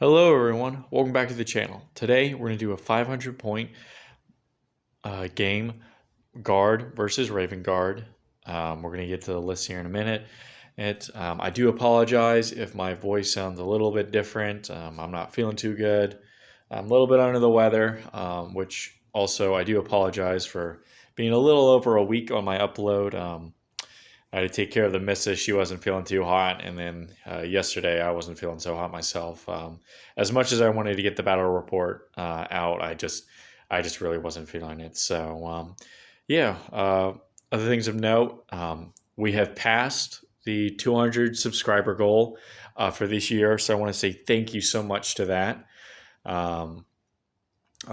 Hello everyone, welcome back to the channel. Today we're going to do a 500 point game, Guard versus Raven Guard. We're going to get to the list here in a minute. I do apologize if my voice sounds a little bit different. I'm not feeling too good. I'm a little bit under the weather, which also I do apologize for being a little over a week on my upload. I had to take care of the missus. She wasn't feeling too hot. And then yesterday I wasn't feeling so hot myself. As much as I wanted to get the battle report out, I just really wasn't feeling it. So yeah, other things of note, we have passed the 200 subscriber goal for this year. So I want to say thank you so much to that. I'll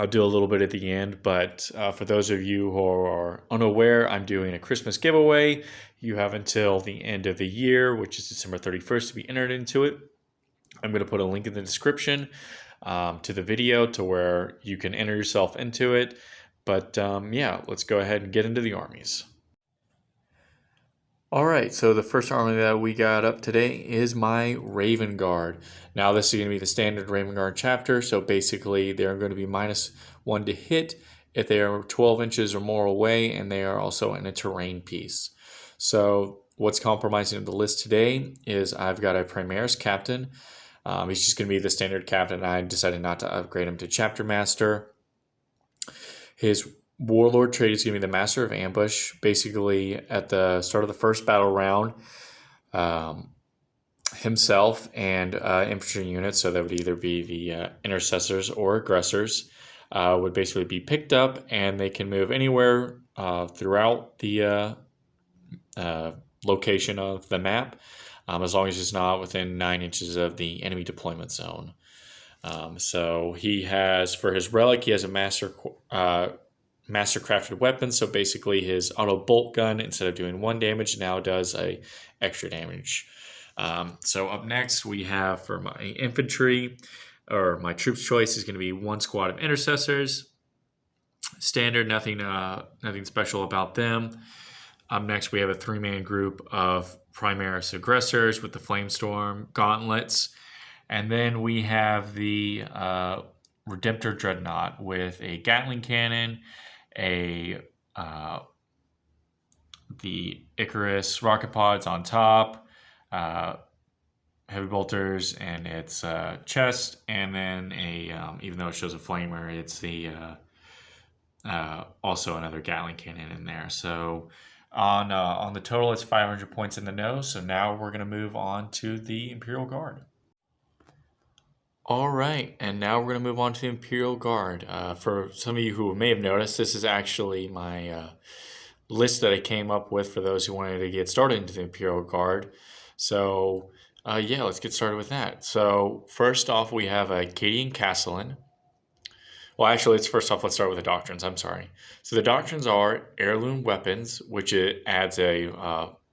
do a little bit at the end, but for those of you who are unaware, I'm doing a Christmas giveaway. You have until the end of the year, which is December 31st, to be entered into it. I'm going to put a link in the description to the video to where you can enter yourself into it. But yeah, let's go ahead and get into the armies. All right, so the first army that we got up today is my Raven Guard. Now this is going to be the standard Raven Guard chapter, so basically they're going to be -1 to hit if they are 12 inches or more away, and they are also in a terrain piece. So what's compromising the list today is I've got a Primaris Captain. He's just going to be the standard captain. I decided not to upgrade him to Chapter Master. His Warlord trait is going to be the Master of Ambush. Basically, at the start of the first battle round, himself and infantry units, so that would either be the intercessors or aggressors, would basically be picked up, and they can move anywhere throughout the location of the map, as long as it's not within 9 inches of the enemy deployment zone. So he has, for his relic, he has a master-crafted weapon, so basically his auto bolt gun, instead of doing 1 damage, now does a extra damage. So up next we have, for my infantry, or my troops choice, is going to be 1 squad of intercessors. Standard, nothing special about them. Up next we have a 3-man group of Primaris aggressors with the Flamestorm gauntlets. And then we have the Redemptor Dreadnought with a Gatling cannon, the Icarus rocket pods on top, heavy bolters in its chest, and then even though it shows a flamer, it's the also another Gatling cannon in there. So on the total, it's 500 points in the nose. So now we're going to move on to the Imperial Guard. All right, and now we're going to move on to the Imperial Guard. For some of you who may have noticed, this is actually my list that I came up with for those who wanted to get started into the Imperial Guard. So yeah, let's get started with that. So first off, we have a Cadian Castellan. Well, actually, let's start with the doctrines. I'm sorry. So the doctrines are heirloom weapons, which it adds a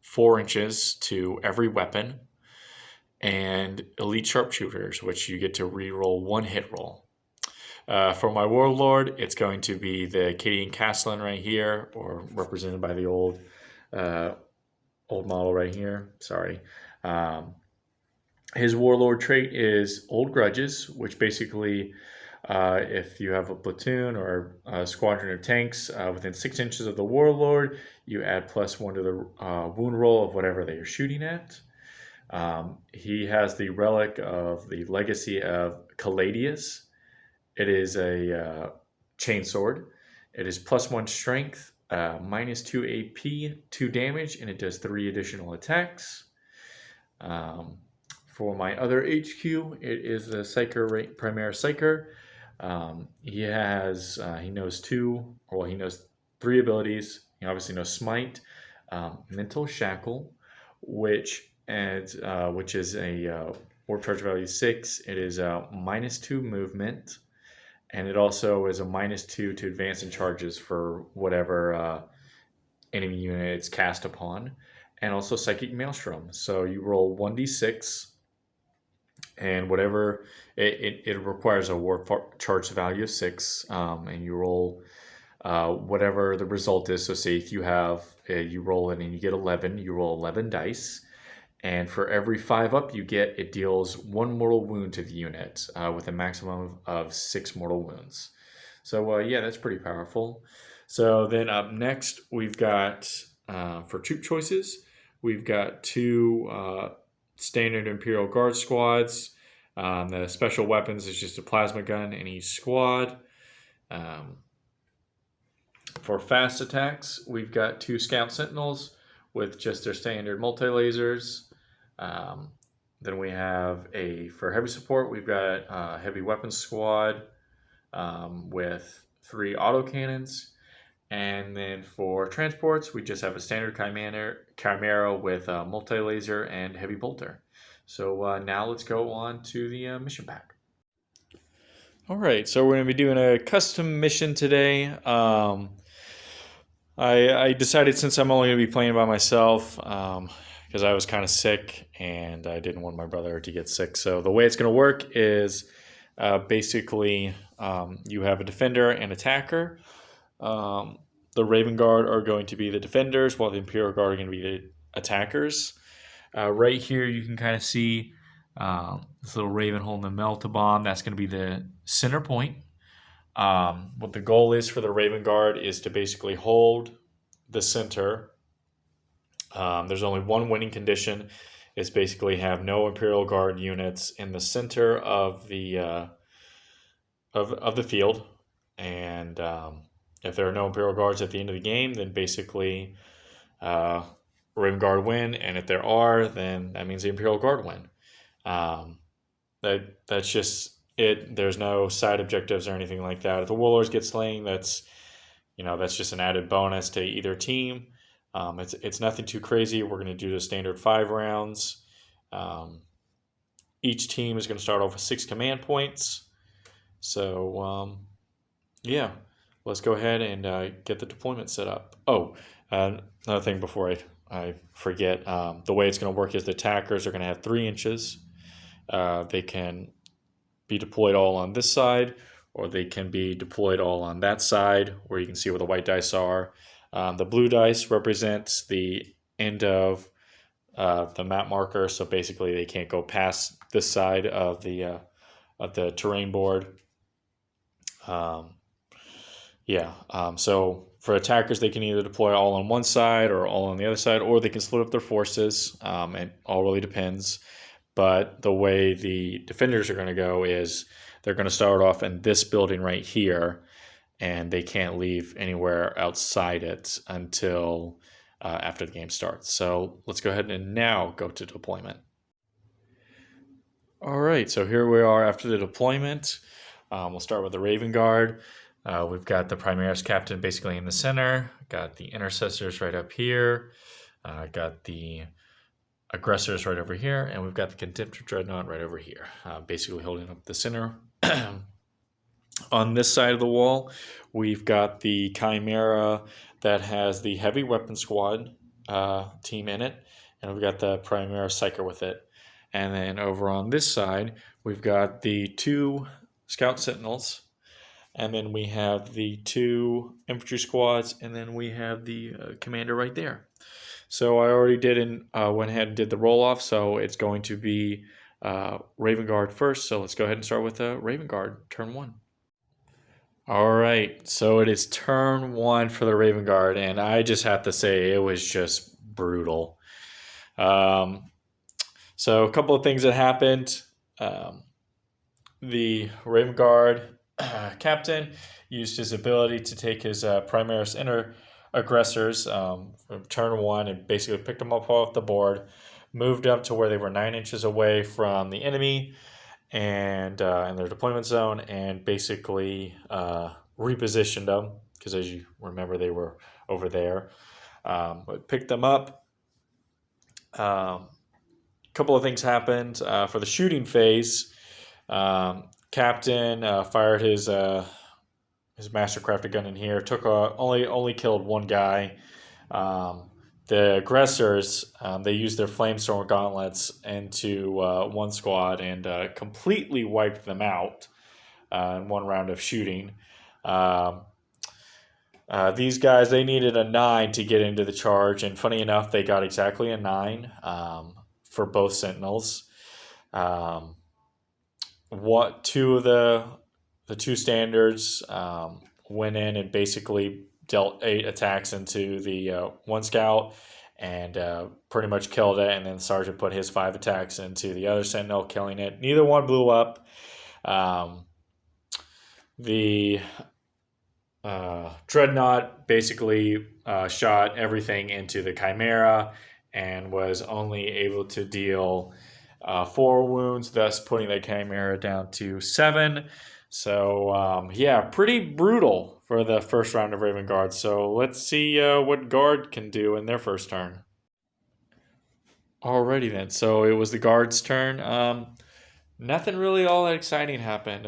4 inches to every weapon, and elite sharpshooters, which you get to re-roll 1 hit roll. For my Warlord, it's going to be the Cadian Castellan right here, or represented by the old model right here. Sorry. His Warlord trait is Old Grudges, which basically, if you have a platoon or a squadron of tanks within 6 inches of the Warlord, you add +1 to the wound roll of whatever they are shooting at. He has the relic of the legacy of Caladius. It is a chainsword. It is +1 strength, -2 AP, 2 damage, and it does 3 additional attacks. For my other HQ, it is the Primaris Psyker. He knows 3 abilities. He obviously knows Smite, Mental Shackle, which is a warp charge value 6. It is a -2 movement, and it also is a -2 to advance in charges for whatever enemy unit it's cast upon, and also Psychic Maelstrom. So you roll 1d6, and whatever it requires a warp charge value of 6, and you roll whatever the result is. So say if you roll it and you get 11, you roll 11 dice. And for every 5 up you get, it deals 1 mortal wound to the unit with a maximum of 6 mortal wounds. So yeah, that's pretty powerful. So then up next, we've got, for troop choices, we've got 2 standard Imperial Guard squads. The special weapons is just a plasma gun in each squad. Um, for fast attacks, we've got 2 Scout Sentinels with just their standard multi-lasers. Then we have for heavy support, we've got a heavy weapons squad with 3 autocannons. And then for transports, we just have a standard Chimera with a multi-laser and heavy bolter. So now let's go on to the mission pack. All right, so we're going to be doing a custom mission today. I decided, since I'm only going to be playing by myself, because I was kind of sick and I didn't want my brother to get sick. So the way it's going to work is basically you have a defender and attacker. The Raven Guard are going to be the defenders, while the Imperial Guard are going to be the attackers. Right here, you can kind of see this little Raven holding the Melta Bomb. That's going to be the center point. What the goal is for the Raven Guard is to basically hold the center. There's only one winning condition. It's basically have no Imperial Guard units in the center of the field, and if there are no Imperial Guards at the end of the game, then basically Raven Guard win, and if there are, then that means the Imperial Guard win. That's just it. There's no side objectives or anything like that. If the Warlords get slain, that's just an added bonus to either team. It's nothing too crazy. We're going to do the standard 5 rounds. Each team is going to start off with 6 command points. So yeah, let's go ahead and get the deployment set up. Oh, another thing before I forget, the way it's going to work is the attackers are going to have 3 inches. They can be deployed all on this side, or they can be deployed all on that side, where you can see where the white dice are. The blue dice represents the end of the map marker, so basically they can't go past this side of the terrain board. So for attackers, they can either deploy all on one side or all on the other side, or they can split up their forces. It all really depends. But the way the defenders are going to go is they're going to start off in this building right here, and they can't leave anywhere outside it until after the game starts. So let's go ahead and now go to deployment. All right, so here we are after the deployment. We'll start with the Raven Guard. We've got the Primaris Captain basically in the center. Got the Intercessors right up here. Got the Aggressors right over here. And we've got the Contemptor Dreadnought right over here. Basically holding up the center. On this side of the wall, we've got the Chimera that has the Heavy Weapon Squad team in it. And we've got the Primaris Psyker with it. And then over on this side, we've got the 2 Scout Sentinels. And then we have the 2 infantry squads, and then we have the commander right there. So I already went ahead and did the roll-off, so it's going to be Raven Guard first. So let's go ahead and start with Raven Guard, turn 1. All right, so it is turn 1 for the Raven Guard, and I just have to say it was just brutal. So a couple of things that happened. The Raven Guard captain used his ability to take his Primaris aggressors from turn 1 and basically picked them up off the board, moved up to where they were 9 inches away from the enemy and in their deployment zone, and basically repositioned them, because as you remember, they were over there. But picked them up. Couple of things happened for the shooting phase. Captain fired his mastercrafted gun in here. Only killed 1 guy. The aggressors, they used their flamestorm gauntlets into 1 squad and completely wiped them out in 1 round of shooting. These guys, they needed a 9 to get into the charge, and funny enough, they got exactly a 9. for both Sentinels. What two of the two standards went in and basically dealt 8 attacks into the one scout and pretty much killed it. And then the sergeant put his 5 attacks into the other sentinel, killing it. Neither one blew up. The dreadnought basically shot everything into the Chimera and was only able to deal 4 wounds, thus putting the Chimera down to 7. So, yeah, pretty brutal for the first round of Raven Guard. So let's see what Guard can do in their first turn. Alrighty then, so it was the Guard's turn. Nothing really all that exciting happened,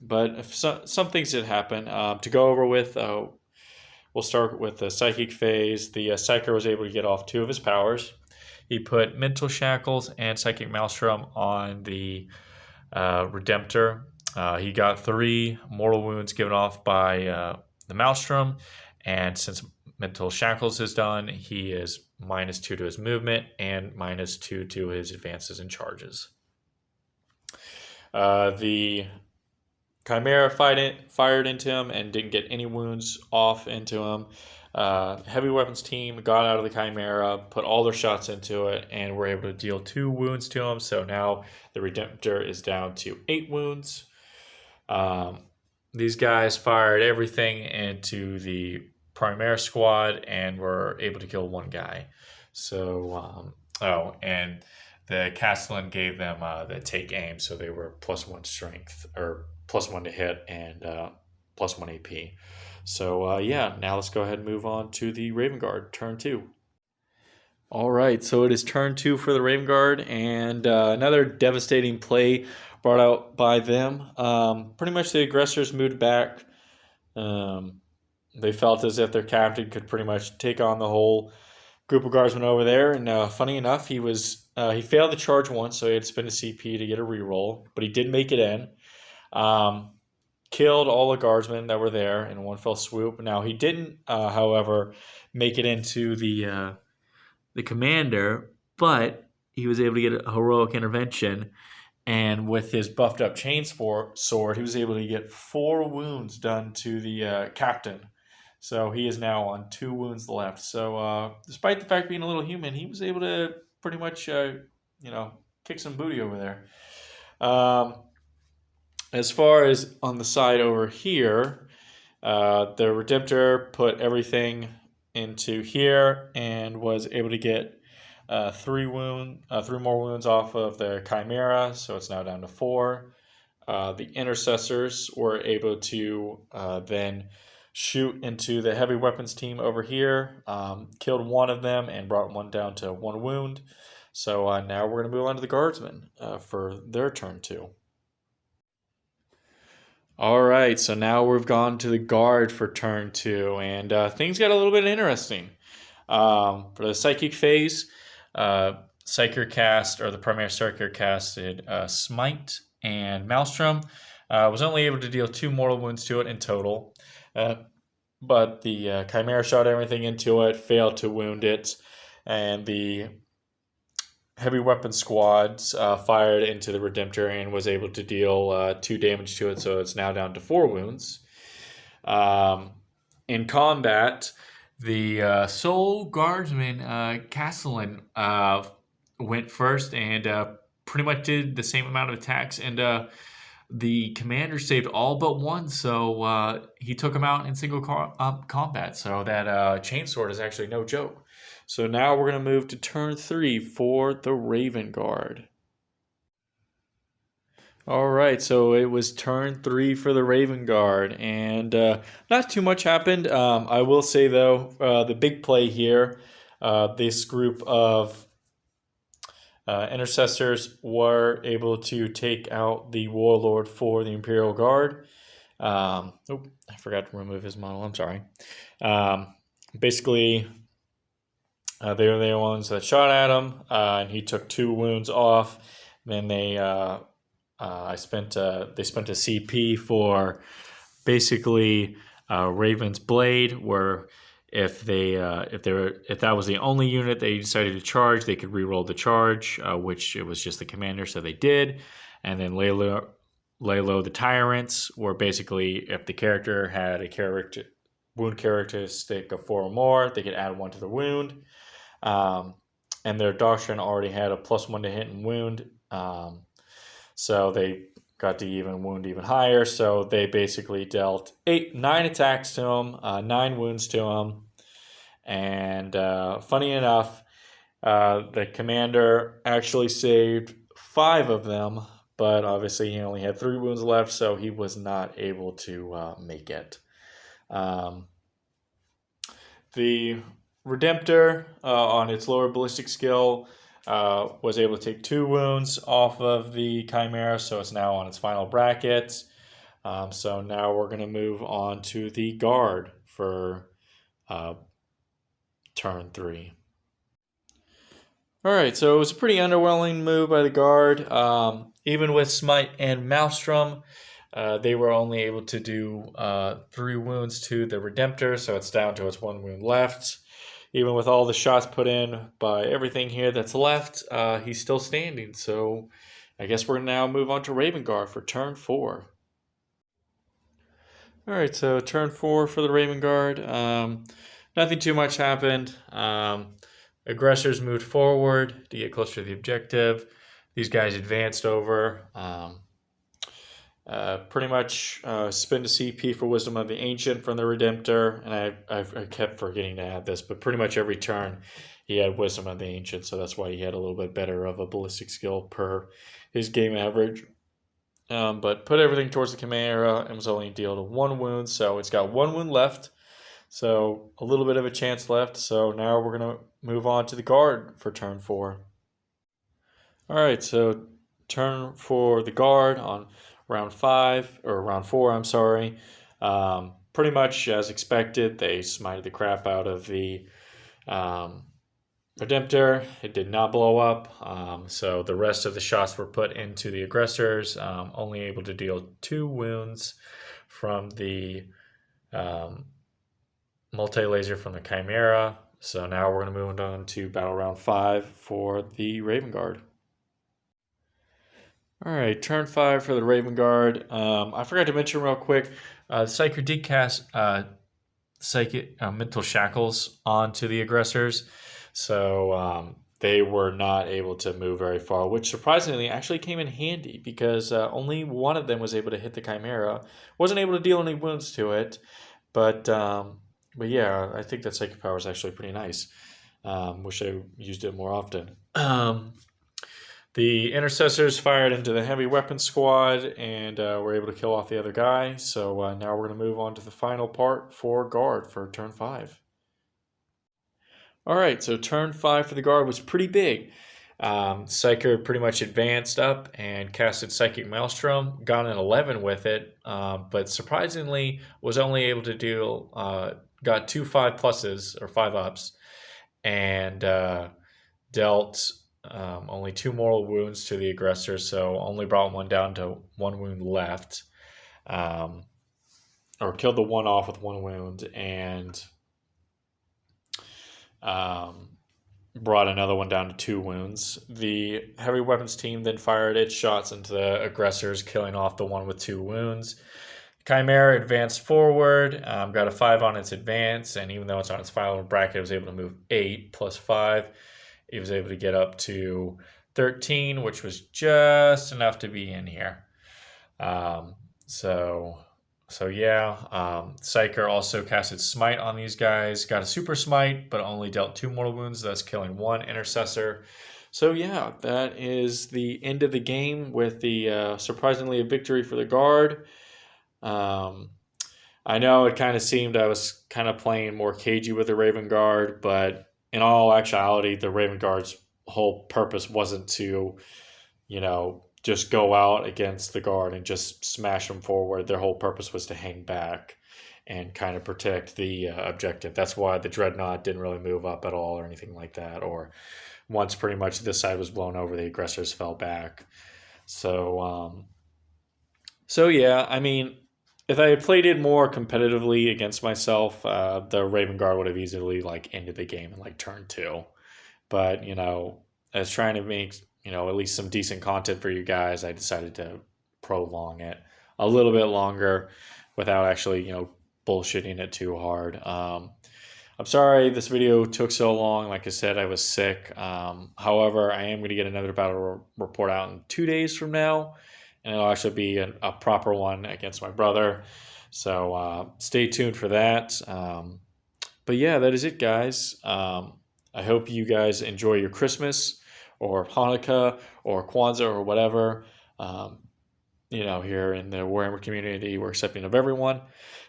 but some things did happen. To go over with, we'll start with the Psychic phase. The Psyker was able to get off 2 of his powers. He put Mental Shackles and Psychic Maelstrom on the Redemptor. He got 3 mortal wounds given off by the Maelstrom, and since Mental Shackles is done, he is -2 to his movement and -2 to his advances and charges. The Chimera fired into him and didn't get any wounds off into him. Heavy weapons team got out of the Chimera, put all their shots into it, and were able to deal 2 wounds to him. So now the Redemptor is down to 8 wounds. These guys fired everything into the Primera squad and were able to kill 1 guy. So, and the Castellan gave them the take aim, so they were +1 strength, or +1 to hit, and +1 AP. So, yeah, now let's go ahead and move on to the Raven Guard, turn 2. All right, so it is turn 2 for the Raven Guard, and another devastating play brought out by them. Pretty much the aggressors moved back. They felt as if their captain could pretty much take on the whole group of guardsmen over there. And funny enough, he failed the charge once, so he had to spend a CP to get a reroll, but he did make it in. Killed all the guardsmen that were there in one fell swoop. Now he didn't, however, make it into the commander, but he was able to get a heroic intervention. And with his buffed up chain sword, he was able to get 4 wounds done to the captain. So he is now on 2 wounds left. So despite the fact being a little human, he was able to pretty much, kick some booty over there. As far as on the side over here, the Redemptor put everything into here and was able to get 3 more wounds off of the Chimera, so it's now down to 4. The Intercessors were able to then shoot into the heavy weapons team over here, killed 1 of them and brought 1 down to 1 wound. So now we're going to move on to the Guardsmen for their turn 2. All right, so now we've gone to the Guard for turn 2, and things got a little bit interesting. For the Psychic phase, Psyker cast, or the Primary Psyker casted Smite and Maelstrom. Was only able to deal 2 mortal wounds to it in total. But the Chimera shot everything into it, failed to wound it, and the heavy weapon squads fired into the Redemptor and was able to deal 2 damage to it, so it's now down to 4 wounds. In combat, the Soul Guardsman Castellan went first and pretty much did the same amount of attacks, and the commander saved all but 1, so he took him out in single combat. So that chainsword is actually no joke. So now we're going to move to turn 3 for the Raven Guard. All right, so it was turn 3 for the Raven Guard, and not too much happened. I will say, though, the big play here, this group of Intercessors were able to take out the Warlord for the Imperial Guard. I forgot to remove his model. I'm sorry. Basically, they were the ones that shot at him, and he took 2 wounds off. Then they spent a CP for basically Raven's Blade, where if that was the only unit they decided to charge, they could re-roll the charge, which it was just the commander, so they did. And then lay low the tyrants, where basically if the character had a wound characteristic of 4 or more, they could add 1 to the wound. And their doctrine already had a +1 to hit and wound, so they got to even wound even higher. So they basically dealt 9 attacks to him, 9 wounds to him. And funny enough, the commander actually saved 5 of them, but obviously he only had 3 wounds left, so he was not able to make it. The Redemptor, on its lower ballistic skill, was able to take 2 wounds off of the Chimera, so it's now on its final bracket. So now we're going to move on to the Guard for turn 3. Alright, so it was a pretty underwhelming move by the Guard. Even with Smite and Maelstrom, they were only able to do 3 wounds to the Redemptor, so it's down to its 1 wound left. Even with all the shots put in by everything here that's left, he's still standing. So I guess we're going to now move on to Raven Guard for turn 4. Alright, so turn 4 for the Raven Guard. Nothing too much happened. Aggressors moved forward to get closer to the objective. These guys advanced over. Pretty much spend a CP for Wisdom of the Ancient from the Redemptor, and I kept forgetting to add this, but pretty much every turn he had Wisdom of the Ancient, so that's why he had a little bit better of a ballistic skill per his game average. But put everything towards the Chimera and was only dealt 1 wound, so it's got 1 wound left, so a little bit of a chance left. So now we're going to move on to the Guard for turn 4. Alright, so turn for the Guard on round 4, I'm sorry. Pretty much as expected, they smited the crap out of the Redemptor. It did not blow up, so the rest of the shots were put into the aggressors, only able to deal 2 wounds from the multi-laser from the Chimera. So now we're going to move on to battle round 5 for the Raven Guard. Alright, turn 5 for the Raven Guard. I forgot to mention real quick, Psyker did cast Mental Shackles onto the aggressors, so they were not able to move very far, which surprisingly actually came in handy because only one of them was able to hit the Chimera. Wasn't able to deal any wounds to it, but yeah, I think that Psychic Power is actually pretty nice. Wish I used it more often. The intercessors fired into the heavy weapon squad and were able to kill off the other guy. So now we're going to move on to the final part for Guard for turn 5. Alright, so turn 5 for the Guard was pretty big. Psyker pretty much advanced up and casted Psychic Maelstrom, got an 11 with it, but surprisingly was only able to deal, got 2 5+s or 5-ups, and dealt only 2 mortal wounds to the aggressor, so only brought one down to 1 wound left, or killed the one off with 1 wound, and brought another one down to 2 wounds. The heavy weapons team then fired its shots into the aggressors, killing off the one with 2 wounds. Chimera advanced forward, got a 5 on its advance, and even though it's on its final bracket, it was able to move 8 plus 5. It was able to get up to 13, which was just enough to be in here. So yeah, Psyker also casted Smite on these guys, got a Super Smite, but only dealt 2 mortal wounds, thus killing 1 intercessor. So yeah, that is the end of the game with the surprisingly a victory for the Guard. I know it kind of seemed I was kind of playing more cagey with the Raven Guard, but in all actuality, the Raven Guard's whole purpose wasn't to, just go out against the Guard and just smash them forward. Their whole purpose was to hang back and kind of protect the objective. That's why the Dreadnought didn't really move up at all or anything like that. Or once pretty much this side was blown over, the aggressors fell back. So yeah, I mean, if I had played it more competitively against myself, the Raven Guard would have easily like ended the game in like turn two. But I was trying to make at least some decent content for you guys. I decided to prolong it a little bit longer without actually bullshitting it too hard. I'm sorry this video took so long. Like I said, I was sick. However, I am going to get another battle report out in 2 days from now, and it'll actually be a proper one against my brother. So stay tuned for that. But yeah, that is it, guys. I hope you guys enjoy your Christmas or Hanukkah or Kwanzaa or whatever. Um, here in the Warhammer community, we're accepting of everyone.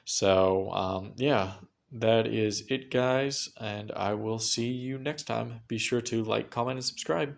So, yeah, that is it, guys. And I will see you next time. Be sure to like, comment, and subscribe.